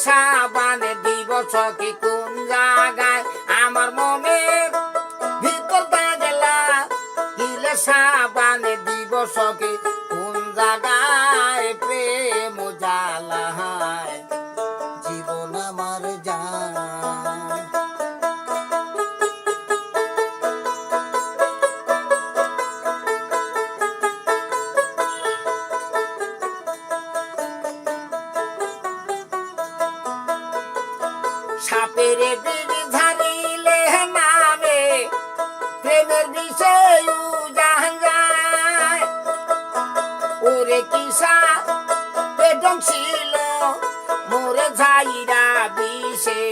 সাবানে দিবস কি কোন জায়গায় আমার মনের ভিতর দাগেলা দিলে সাবানে দিবস কি কোন জায়গায় প্রেম জ্বালায় জীবন আমার যায় সাপের দিক ঝাড়িলে নামে প্রেমের বিষয় জাহান যায় ওরে কিসা পেটং ছিল মোরে ঝাইরা বিষে